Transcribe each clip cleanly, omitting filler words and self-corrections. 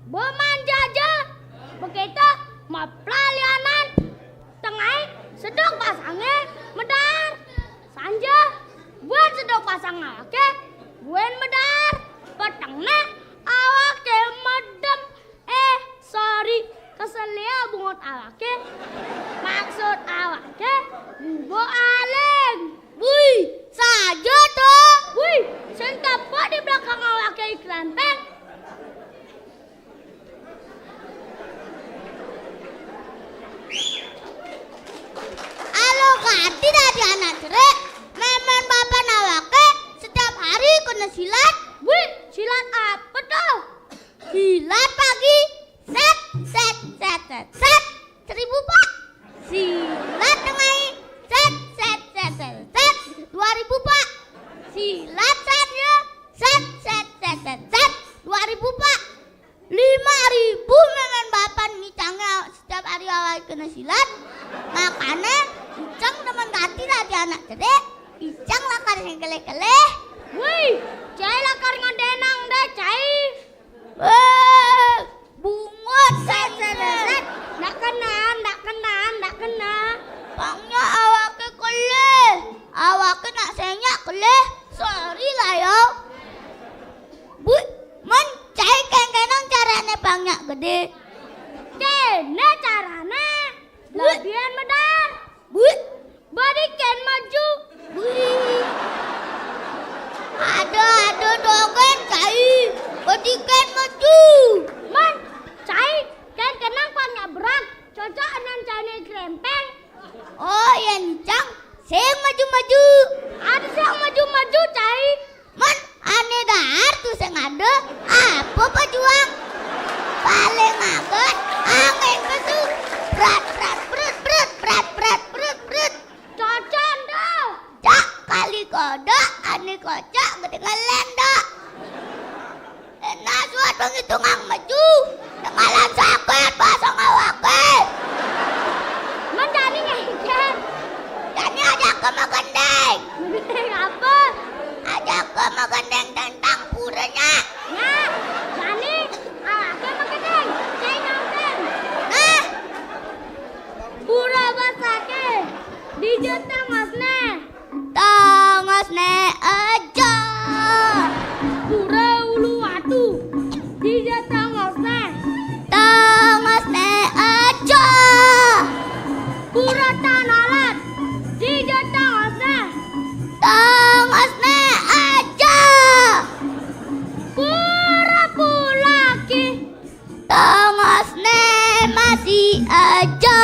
boman jaja. Begitu mau pelalianan tengah sedok pasangnya medar. Sanja buat sedok pasang awake buen medar. Petengnya awake medem. Sorry keselia bungot awake. Maksud awake bubo aleng. Wih, saja tuh. Wih, sentapa di belakang awake kelenteng. Halo ganti dari anak cerek. Memang bapak awake setiap hari kena silat. Wih, silat apa tuh? Silat pagi. Set. 1000 pak. Silat tengah. Set. 2000 pak. Silat saja. Set. 2000 pak. 5000 memang bapak ngicangnya setiap hari awal kena silat. Makanya Icang teman ganti tadi anak cedek. Icang lakar yang kele-kele. Wih, cai lakar ngedenang deh cai. Bungut set. Ndak kena. Pangnya awake kele. Awake nak senyak kele. Sorry lah yo. Bu, men cai kenang carane pangnya gede. Kene carane. Labian medar. Bu, barikan maju. Ada dogen cai. Barikan maju. Man, cai kan kenang pangnya berat. Cocok anan cai krempeng. Oh, yang cang. Sing maju-maju. Ada sing maju-maju cai. Man, ane dahar tuh sing ada. Apa pejuang? Paling aget. Angin kesu. Berat. Cocok dah. Cak kali kodok. Ane kocak kedengeran dah. Enak suat penghitungan maju. Dengalan sakit pasang awake. Mencari ngejek. Jadi ajak ke Magendeng. Magendeng apa? Ajak ke Magendeng tentang puranya. Ya, jadi awake Magendeng. Cai nonton. Nah, pura basake. Di tangosne. Tangosne aja. Pura ulu watu. Di tangosne. Tangosne aja. Pura tanalat. Di tangosne. Tangosne aja. Pura pulaki. Tangosne masih aja.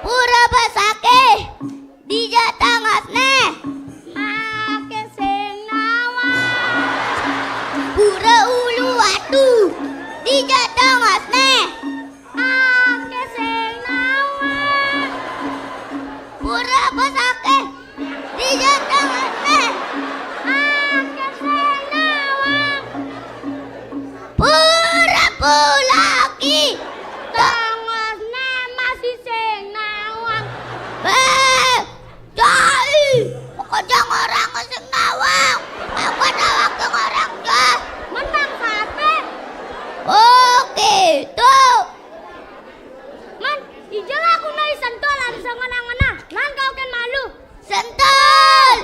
Pura basake di jatangosne ake sing nawa. Pura ulu watu di jatangosne ake sing nawa. Pura basake di jatangosne ake sing nawa. Pura pulaki tangosne masih sing nawang. Cai, pokoknya orang sing nawang. Aku nawang ke orang dah. Menang sate. Oh gitu. Man, ijal aku nai sentol ada sengana-ngana. Lan kau kan malu. Sentol.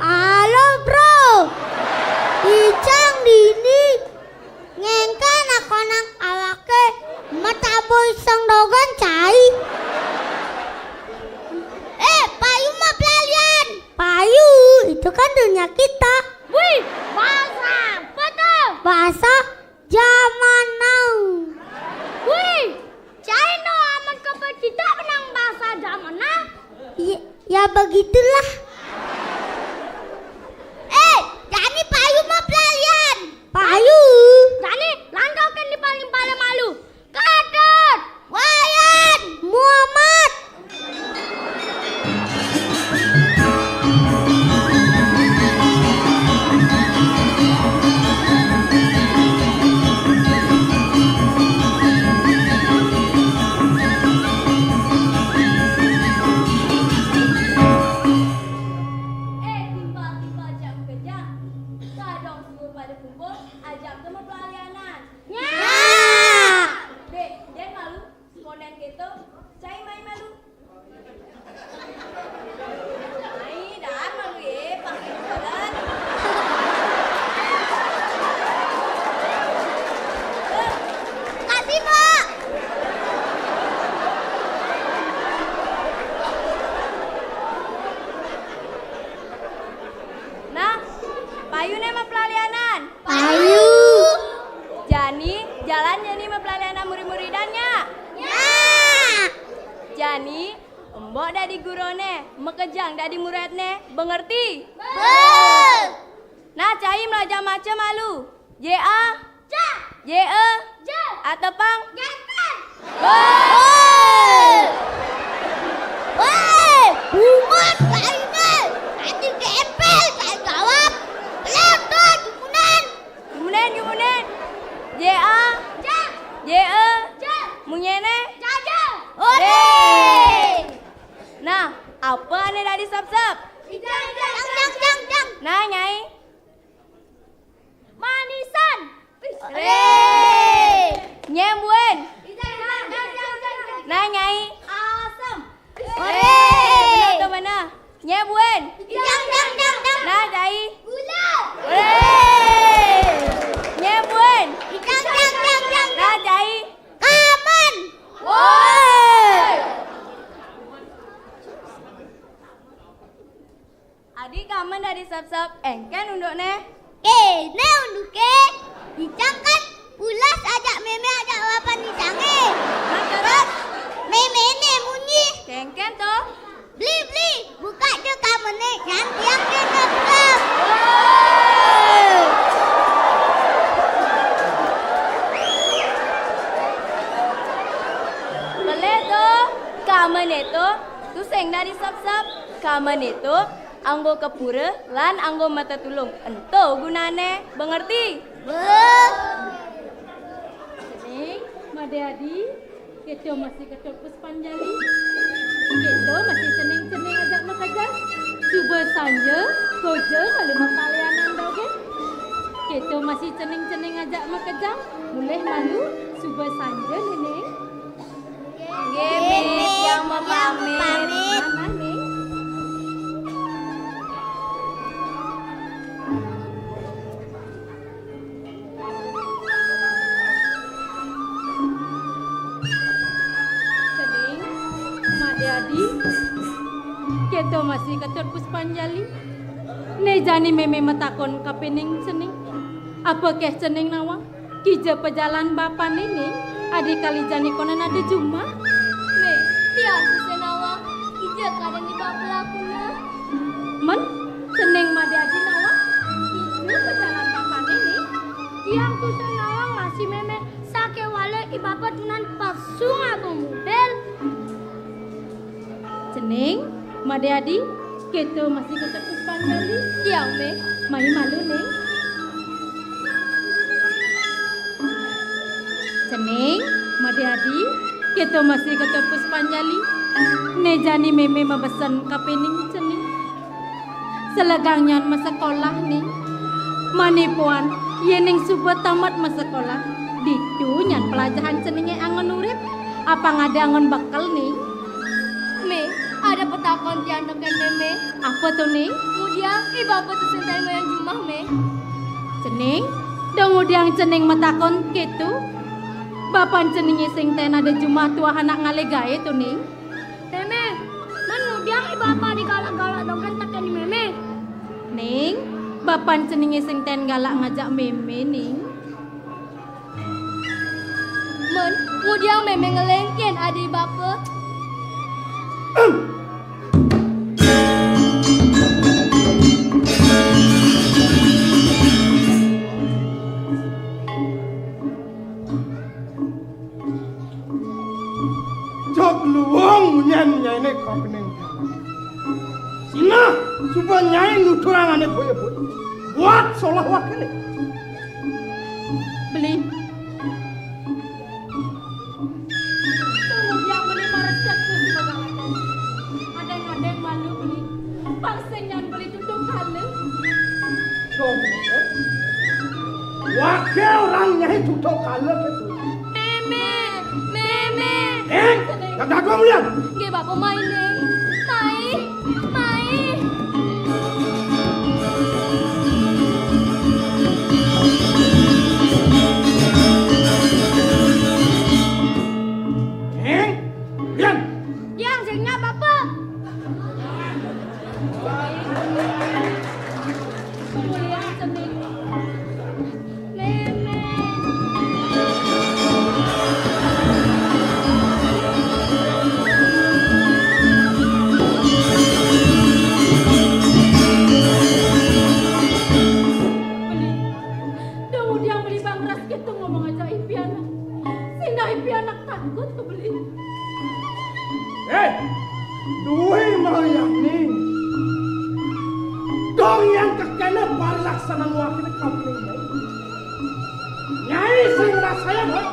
Halo bro, Icang dini ngengkan akonang awake mataboy sang dogan cai. Payu mah pelalian. Payu itu kan dunia kita. Wih, bahasa apa tuh? Bahasa zaman now. Wih, cai no aman kita menang bahasa zaman now. Ya begitulah. Jani payu mah pelalian. Payu? Jani, langkau kan di paling malu. Kadut. Wayan. Muhammad. Tiba-tiba jam kejang. Kadang semua pada kumpul, ajak temu pelalianan. Dek, dia malu, konen gitu, cai main malu. Ai, dah malu ye, pakai jalan. Kasih, Pak. Nah, payu nih mah pelalianan. Payu. Jani, jalan Jani mah pelalianan murid-muridannya. Jani, embok dari gurone, mekejang dari muridne, mengerti? Nah, cai melajar macam malu. JA, JE, atepang. Bumat lainnya. Nanti gempel saya jawab. Lepas jumunan. Kemudian. JA, JE, munyene. Ore. Nah, apa nih dari sap-sap? Jang. Nah, Nyai. Manisan. Nyembuen. Nah, Nyai. Asam. Benar tuh mana? Nyembuen. Jang. Nah, Cai. Gula. Nyembuen. Jang. Nah, Cai. Kaman. Adik kamu dari sap-sap engken undukne. Ne unduke. Dicangkat. Pulas ajak meme ajak bapak disange. Nah, terus Meme ne munyi. engken tuh. Beli. Buka je kamene. Nanti yang dia ngeblok. Boleh tuh. Kamen itu tuseng dari sap-sap. Kamen itu anggo kepura lan anggo mata tulung. Ento gunane, mengerti? Ning, Made Adi, kita masih ketuk Puspanjali. Kita masih ceneng-ceneng ajak makajar. Subuh sanja, koja malu mapalianan doge. Kita masih ceneng-ceneng ajak makajar. Mulai malu, subuh sanja nenek. Gebet yang mempamit. Mana ning? Ceneng, Made Adi, kita masih ketuk Puspanjali. Ne jani meme matakon kapening ceneng. Apa keh ceneng nawa? Kija pejalan bapa nene. Adik kali jani konan ada juma. Me, tiang kusenawa. Ija kadang di bawah pelakuna. Men, ceneng Made Adi nawa. Itu pejalan bapa nene. Tiang kusenawa masih meme. Sake wale ibabat nan pasung apa model. Ceneng, Made Adi, kita masih ketuk Puspanjali. Tiang me. Mai malu neng. Ceneng, Made Adi, kita masih ketuk Puspanjali. Ne jani meme mabesan kapening ceneng. Selegangnya masa sekolah nih. Mani puan, yening subuh tamat masa sekolah. Ditu nyan pelajaran cenengnya angon urip. Apa ngada angon bakal nih? Me, ada petakon tiang dengan meme. Apa tuh nih? Kemudian ibabat tu sentai yang jumah me. Ceneng, dong udiang ceneng matakon gitu. Bapan cenengnya sing ten ada jumah tua anak ngale gaye tuh nih. Meme, man kemudian ibabat digalak-galak dongkan takkan meme. Ning, bapan cenengnya sing ten galak ngajak meme ning. Men, kemudian meme ngelengkin adik bapak. Jok luang nyan nyai ne kapening. Sina supaya nyai nuturangane boyo-boyo. Buat solah wakile. Beli. Yang beli maredak tuh si Bagawati. Ada yang malu beli. Pangsengan beli tutung kale. Wakil orang nyai tutuk kale gitu. Meme. Jak dago melihat. Nggih Bapak main Neng. Main. Lihat. Yang singnya Bapak. Kemuliaan cening. Meme. Kemudian beli bang ras gitu ngomong aja Ipianak. Sehingga Ipianak takut ke beli. Duwe mayani. Dong yang kekene balaksanan wakil kapling nyai. Nyai sing rasaya boy.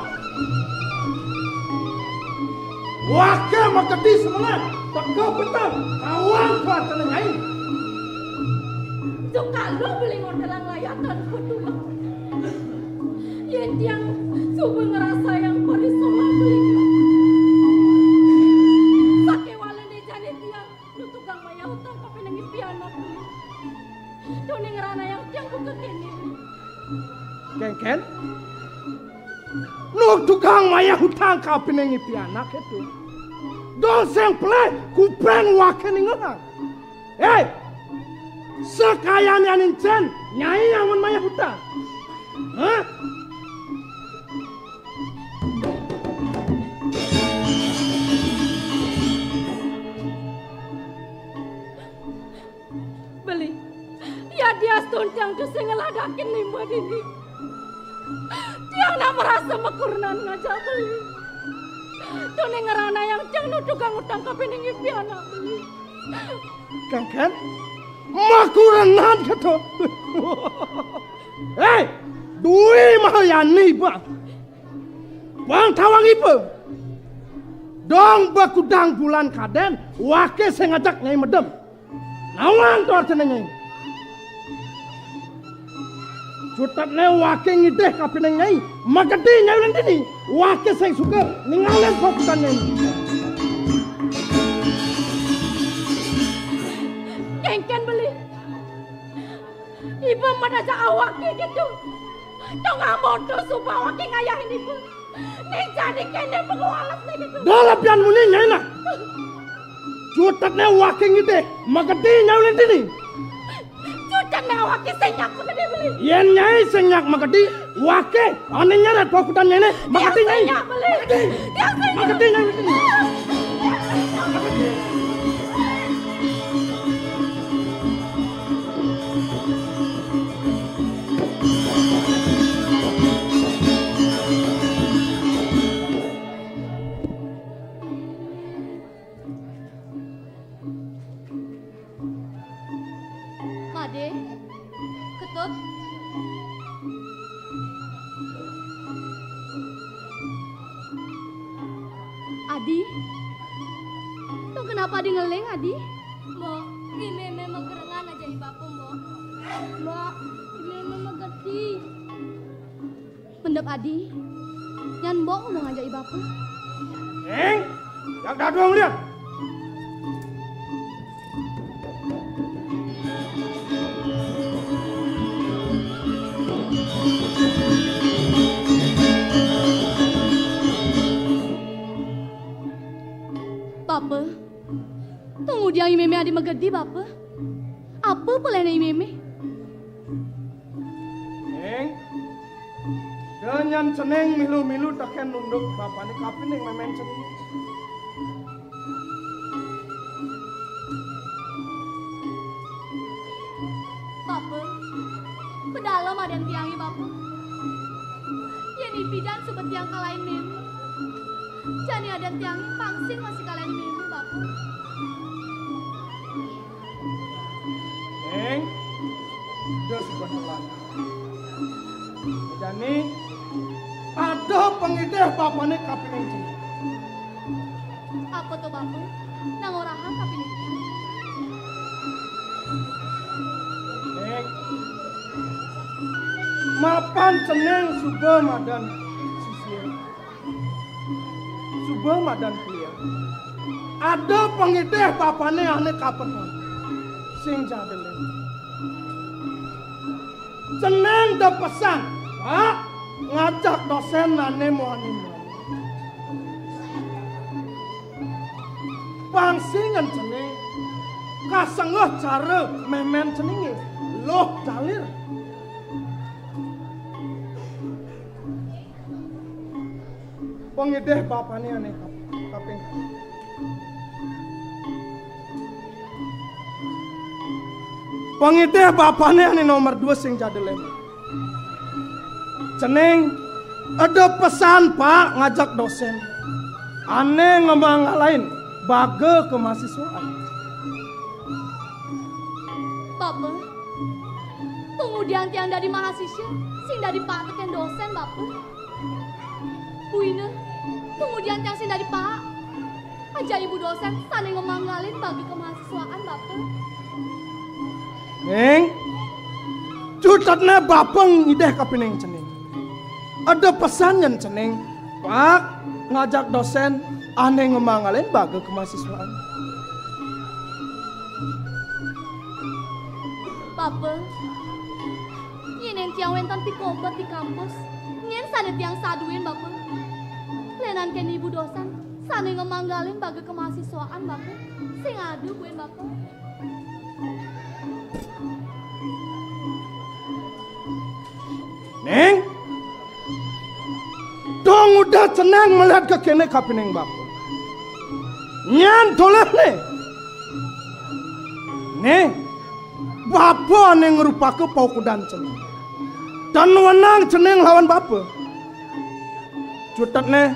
Wakil maketi semangat. Teko betul. Kawan kuatan nyai. Suka lu beli modelan layatan betul. Yang subuh ngerasa yang berisolah beli. Sake wale nejane tiang lu tukang maya hutang tapi nengi pianak beli. Doni ngerana yang tiang buka kene. Ken. Nu tukang maya hutang kapineng pianak itu. Doseng play kupeng wakil ngorang. Sekayanya nincen nyai yang maya hutang. Hah? Beli. Ya dia tuntang tuh sing ngeladakin lima ini. Dia nak merasa mekurnan ngajak beli. Tuh ngerana yang ceng nu tukang utang kapineng pianak beli. Kan? Makurenan gitu. Duwe mahayani bang. Bang tawang ibu. Dong bakudang bulan kaden, wake sing ngajak nyai medem. Nawan to artine nyai. Jutatne wake ngideh kapineng nyai, magedi nyai lendini. Wake sing suka ningalen fokusan nyai. Kengken beli. Ibu menajak awak gitu. Dong bodoh supaya awak ngayahin ibu. Nih jadi kene pengualas nih gitu. Dalapian muni nyai nak. Jutatne wake ngideh, magedi nyai lendini. Sudah awak senyak begede beli. Yen nyai senyak magedi, wake ane nyarat fokusan nyai magedi nyai. Senyak beli. Dia senyak. Magedi nyai lendini. Made. Ketut. Adi. Tuh kenapa Adi ngeleng Adi? Mbok, ini meme megerengan aja ibapu mbok. Mbok, ini meme megedi. Pendep Adi. Nyan mbok ngomong aja ibapu. Jak daduang lihat. Papa, tunggu dia imeme adi megedi Papa. Apa pelene imeme? Dengan ceneng milu-milu taken nunduk bapane kapineng memen ceneng. Papa, pedalem ada yang tiangi Papa. Yang ipidan sebet yang kalahin meme. Jani ada tiangi pangsin masih kalahin meme Papa. Ini ada pengideh bapane kapining ceneng. Apa tuh bapak? Nang orahan kapiningnya. Ceneng. Mapan ceneng suba madan sisir. Suba madan kuliah. Ada pengideh bapane ane kapeton. Sing jadelen. Ceneng da pesan, Pak, ngajak dosen ane moani. Pangsingan ceneng kasengeh cara memen cenenge loh dalir. Pengideh bapane ane kaping. Pengideh bapane ane nomor 2 sing jadelen. Ceneng ada pesan Pak ngajak dosen. Ane ngemangalain baga kemahasiswaan. Bapak, kemudian tiang dari mahasiswa, sing dari pak teken dosen bapak. Buina, kemudian tiang sing dari pak, aja ibu dosen sana ngemanggalin bagi kemahasiswaan bapak. Neng, cutatnya bapeng ideh kapining ceneng. Ada pesan yang ceneng, Pak ngajak dosen ane ngemangalin baga kemahasiswaan. Bapak, nyen tiang wentan ti kompet di kampus, nyen sana tiang saduin bapak. Lenan ken ibu dosen, sana ngemanggalin bagi kemahasiswaan bapak. Sing adu buen bapak. Neng, dong udah ceneng melihat ke kene kapining bapak. Nyan toleh nih. Nih, bapak ane ngerupake paukudan ceneng. Dan wenang ceneng lawan bapak. Cutat nih,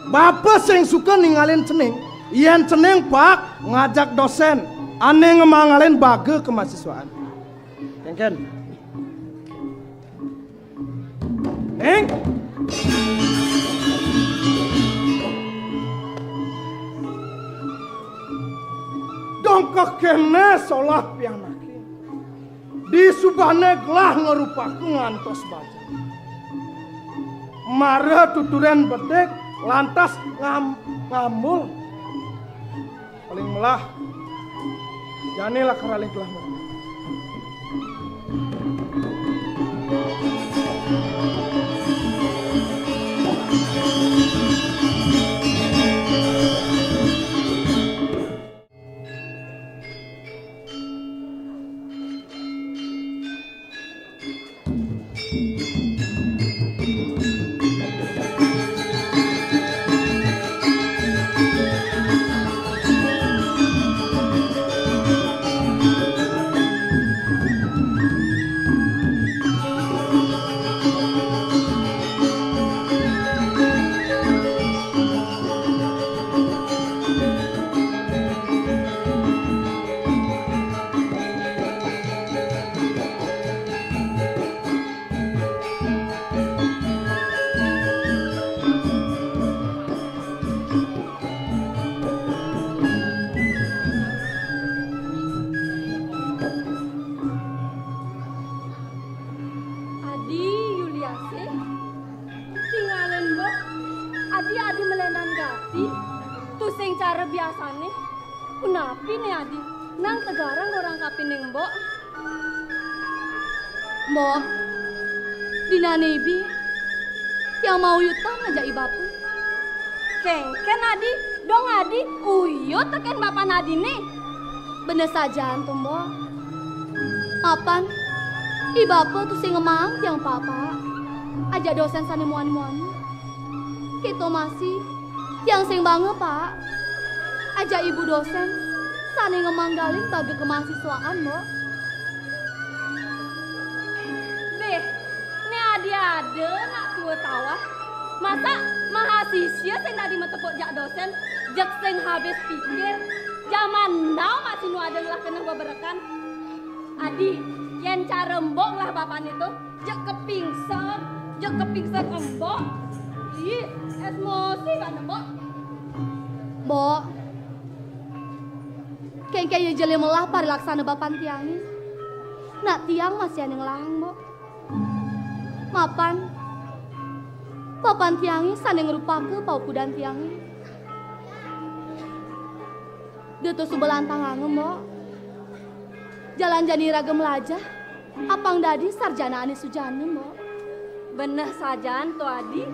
bapak sing suka ninggalin ceneng. Iyan ceneng Pak ngajak dosen ane ngemangalin baga kemahasiswaan. Ken. Neng. Dongkak kene solah pianaki. Di subane gelah ngerupaku ngantos baca. Mare tuturen bedek lantas ngambul. Paling melah. Janilah karalik gelah mereka. Kunapi nih Adi, nang tegarang orang kapining mbok. Mbok, dina nebi, yang mau yutang aja ibapu. Kengken Adi, dong Adi, uyut teken bapak Nadi nih. Bener saja antum mbok. Apan, ibapu tuh sing ngemang tiang papa. Aja dosen sani muani-muani. Kita masih tiang sing banget pak. Aja ibu dosen sani ngemanggalin bagi kemahasiswaan mbok. Beh, ne adi-ade nak tua tawah. Masa mahasiswa sing tadi metepuk jak dosen, jak sing habis pikir. Zaman now masih nu ada ngelah kena beberekan. Adi, yen cara mbok lah bapan itu, jak kepingsan, jek kepiksa kembok. Ih, emosi kan mbok. Mbok. Kayaknya jeli melah pari laksana bapan tiangi. Nak tiang masih ada yang lahang, Mbok. Mapan. Bapan tiangi sandeng rupake pau kudan tiangi. Dia tuh subelan tangan, Mbok. Jalan jani ragam lajah. Apang dadi sarjana Ani Sujani, Mbok. Bener saja tuh Adi.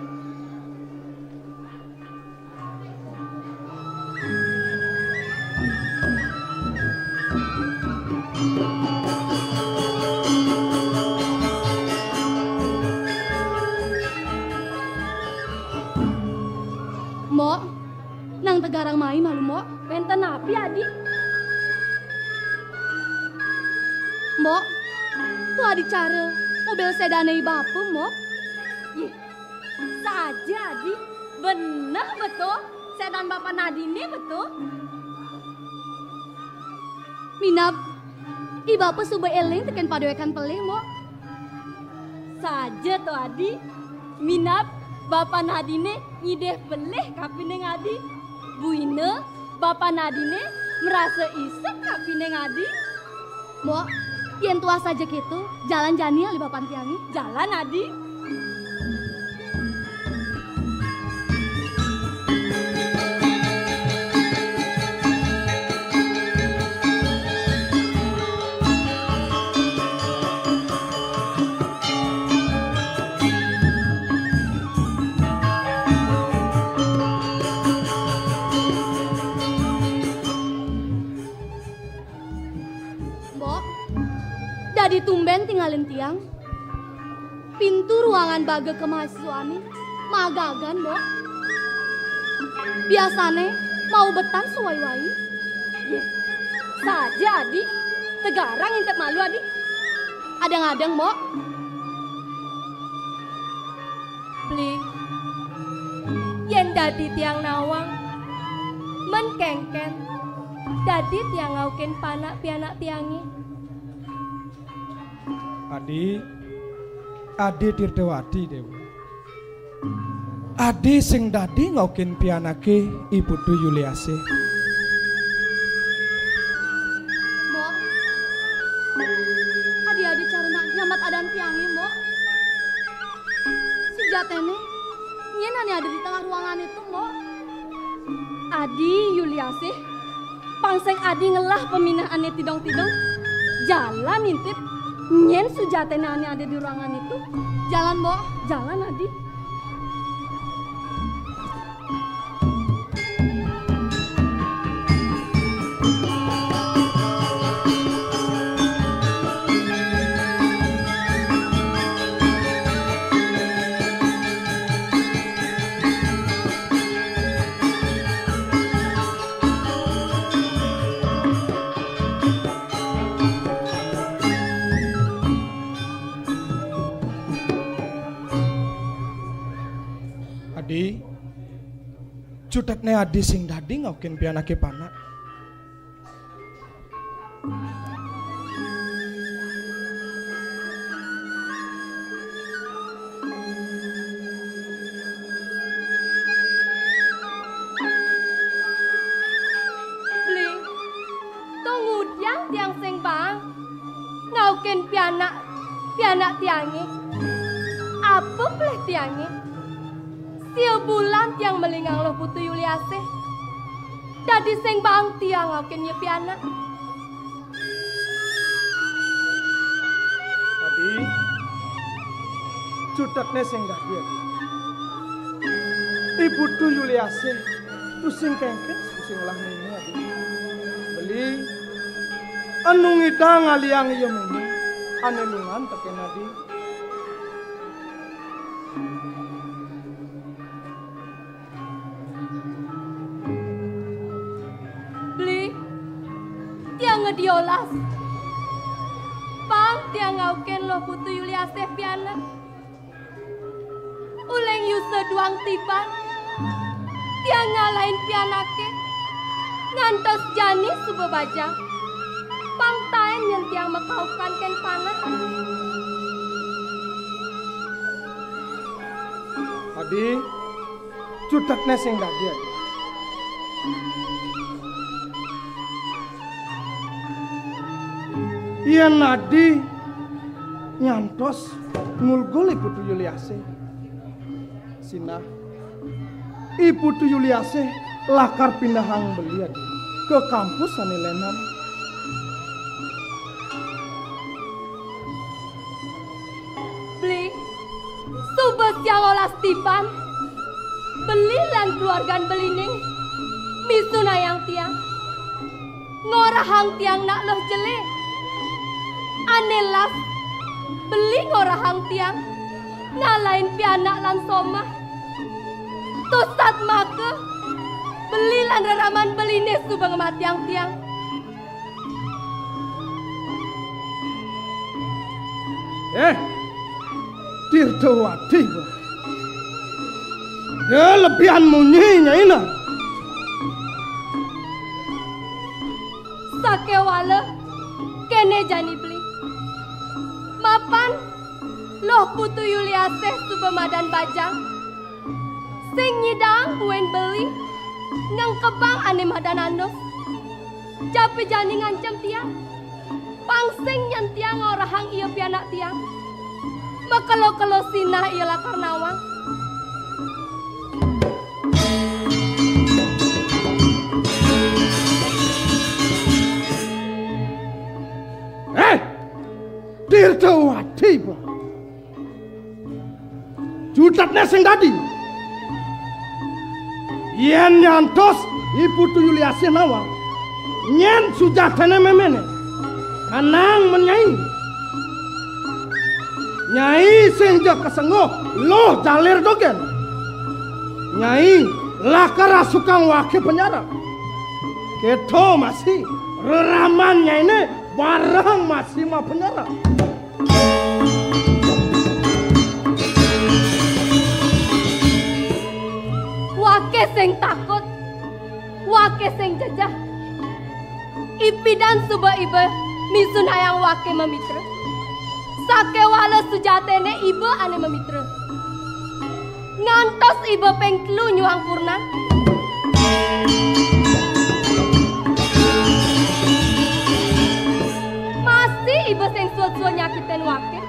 Mbok, nang tegarang mai malu, Mbok. Benten api Adi. Mbok, tuh adi cara mobil sedane bapak, Mbok. Ih, saja Adi. Bener betul. Sedan Bapak Nadine betul. Minap, bapak suba eling teken padewekan pelih, Mbok. Saja tuh Adi. Minap Bapak Nadine ngideh pelih kapineng Adi. Buine Bapak Nadine merasa isek kapineng Adi. Mbok, yen tua saja gitu, jalan jani ali bapan tiangi. Jalan Adi. Mbok, dadi tumben tinggalin tiang. Pintu ruangan baga ke mahasiswani magagan, Mbok. Biasane mau betan suwai-wai. Ye, saja Adi. Tegarang intep malu Adi. Adang-adang, Mbok. Bling. Yen dadi tiang nawang. Men kengken. Dadi tiang ngaukin panak pianak tiangi. Adi Tirtawati Dewi. Adi sing dadi ngaukin pianake Ibu Du Yuliase. Mbok. Adi-adi cara nak nyamat adan tiangi, Mbok. Si jatene nyen ane ada di tengah ruangan itu, Mbok. Adi Yuliase. Pangseng Adi ngelah peminah ane tidong-tidong. Jalan intip. Nyen sujatena ane ada di ruangan itu. Jalan, Mbok. Jalan Adi. Adi, cutekne Adi sing dadi ngaukin pianake panak. Bling. Tunggu tiang sing bang. Ngaukin pianak tiangi. Apa boleh tiangi? Sia bulan tiang melingang lo Putu Yuliase. Dadi sing bang tiang ngaukin ye pianak. Adi, cutekne sing dadi. Ibu Du Yuliase, tu sing kengken sing lah ngene Adi. Beli anu ngidang aliang iya mene ane lungan teken Adi. Ngediolas. Pang tiang ngauken lo Putu Yuliase pianak. Uleng yuse duang tiban. Tiang ngalahin pianake. Ngantos jani subebajang. Pang taen yang tiang mekaukan ken panak. Adi, cutaknya sing dadi Adi. Iya Nadi nyantos ngulgul Ibu Tu Yuliase. Sina, Ibu Tu Yuliase lakar pindahang beli Adi ke kampus Sanilenan. Beli, subas yang olah Stipan, beli lan keluargan belining, misuna yang tiang, ngorahang tiang nak loh jele, anelas, beli ngorahang tiang, ngalain pianak lan soma, tusat maka, beli lan raraman beline subang matiang tiang. Tirtawati ba? Ya lebihan munyinya ini. Sakewala kene jani beli. Mapan loh Putu Yuliase subamadan bajang. Sing nyidang uen beli nang kebang ane madan andos. Jape jani ngancam tiang. Pangsing nyan tiang orahang iya pianak tiang. Makalo-kalo sinah iya lakar nawang. Tirtawati ba? Jutatnya sing dadi. Yen nyantos Ibu Tu Yuliase nawang. Nyen sujatane memene. Kanang menyai. Nyai sing jak kesengoh loh jalir dogen. Nyai lakar sukang wake penjara. Keto masih reramannya ini barang masih mah penjara. Wake sing takut, wake sing jajah. Ipidan suba iba misun hayang wake memitra. Sakewala sujatene iba ane memitra. Ngantos iba pengklu nyuang purna. Masih iba sing suat-suat nyakitin wake.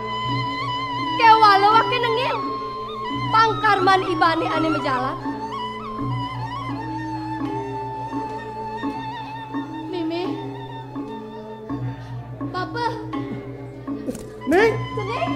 Kewala wake nengil. Pangkarman ibane ane mejalan. Mimi. Papa. Neng, Neng.